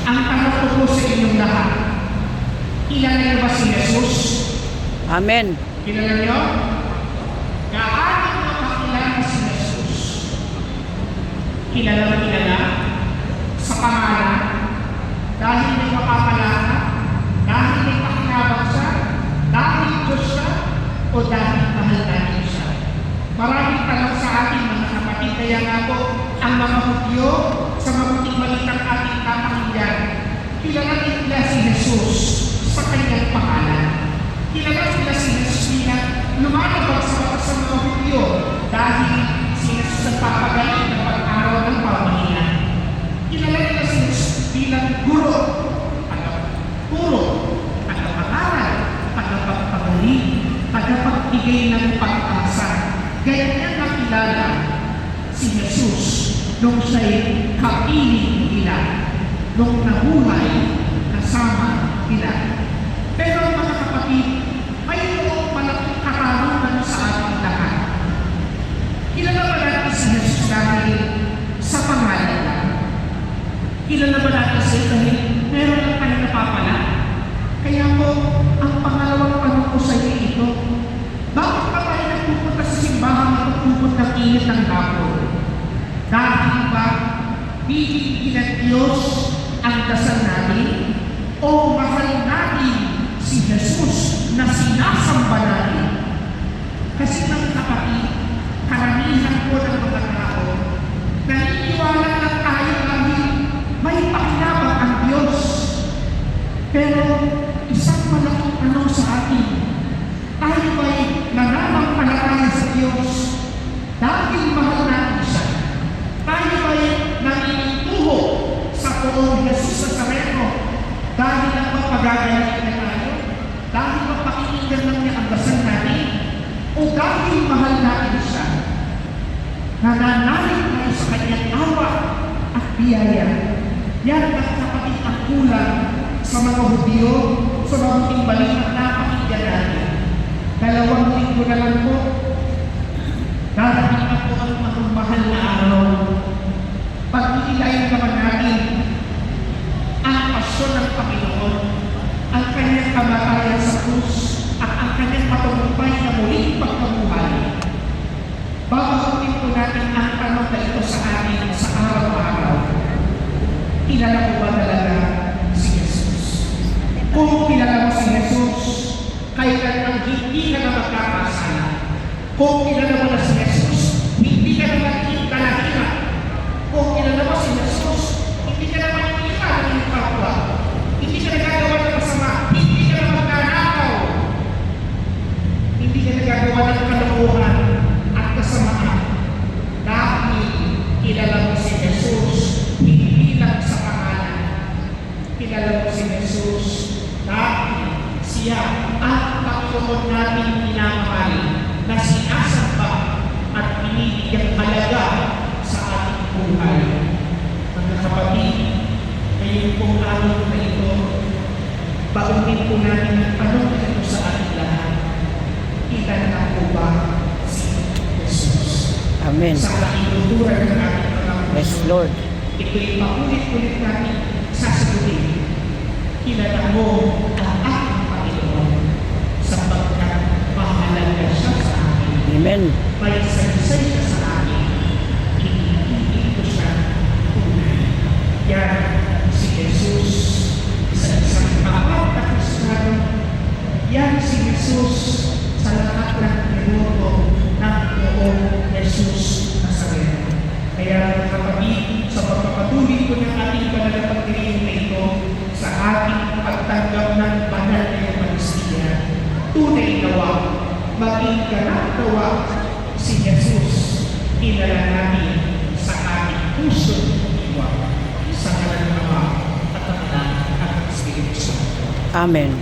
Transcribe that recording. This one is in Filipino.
Ang tanong ko po sa inyong lahat, kilala niyo ba si Jesus? Amen. Kilala niyo? Gaano mo kakilala si Jesus? Kilala mo kilala? Sa pangalan? Dahil may makapalaka? Dahil may pakinabang siya? Dahil Diyos siya? O dahil mahal natin siya? Maraming tanong sa ating mga kapatid, kaya nga po, ang mga Hudyo sa mabuting balitang ating kapakinggan, kilala nila si Jesus sa kanyang pangalan. Kilala nila si Jesus bilang lumalabag sa batas ng mga Hudyo dahil si Jesus ang papagaling ng pag-araw ng pamahilan. Kilala nila si Jesus bilang guro, tagapagturo, tagapag-aral, tagapagpagaling, tagapagbigay ng pag-asa. Ganyan nakilala si Jesus nung siya'y kapiling nila, nung nabuhay kasama nila. Pero mga kapatid, mayroong malaking katarungan sa ating lahat. Kilala ba natin si Jesus dahil sa pangalan lang? Kilala ba natin siya dahil meron lang tayo napapala? Kaya po, ang pangalawang tanong ko sa iyo ito, bakit pa tayo nagpupunta sa simbahan at pagpupot ng init ng hapon? Dahil ba bibigyan ng Diyos ang dasal natin o mahal natin si Jesus na sinasamba natin? Kasi mga kapatid, karamihan po ng mga tao, naniniwala lang tayo dahil may pakinabang ang Diyos. Pero isang malaking tanong sa atin, tayo ba'y nananampalataya sa Diyos dahil mahal natin siya? Tayo ba'y naninituho sa poong Jesus Nazareno dahil ang mapagagaling na tayo? Dahil mapakinggan lang niya ang dasal natin? O dahil mahal natin siya? Nananalig tayo sa kanyang awa at biyaya. Yan ang kapatid ang kulang sa mga Hudyo, sa mabuting balita na pakinggan natin. 2 linggo na lang po, darating na po ang mahal na araw. Pag-iilayin naman natin ang pasyon ng Panginoon, ang kanyang kamatayan sa krus, at ang kanyang patutumpay na muling pagkabuhay. Babagutin po natin ang tanong na ito sa atin sa araw-araw. Kilala mo ba talaga si Jesus? Kung kilala mo si Jesus, kailanman hindi ka na magkakasala. Kung kilala mo na si Jesus, hindi ka na magiging kalahira. Kung kilala mo si Jesus, hindi ka na magiging ng iyong kapwa. Hindi ka na gagawa ng masama. Hindi ka na magkanakaw. Hindi ka na gagawa ng kalokohan at kasamaan. Dahil kilala mo si Jesus, hindi lang sa pangalan. Kilala mo si Jesus dahil siya ang Panginoon natin minamahal na sinasamba at binibigyan halaga sa ating buhay. Mga kapatid, ngayon pong araw na ito, bagutin po natin ang tanong na ito sa ating lahat. Kilala po ba si Jesus? Amen. Sa kakinutura ng ating mga Yes, Lord. ito'y paulit-ulit natin sasagutin. Kilala mo ang ating Panginoon sapagkat mahalaga siya sa akin. Amen. May saysay siya sa akin. Iniibig ko siya tunay. Yan si Jesus sa isang tapat na Kristiyano. Yan si Jesus sa lahat ng minuto ng buong Jesus Nazareno. Kaya kapatid, sa pagpapatuloy ko ng ating pananampalataya na ito, sa ating pagtanggap ng banal na Eucharistia, tunay nawa, maging ganap-nawa si Jesus, kilala natin sa ating puso't iwa, sa ngalan ng Ama at ng Anak at ng Espiritu Santo. Amen.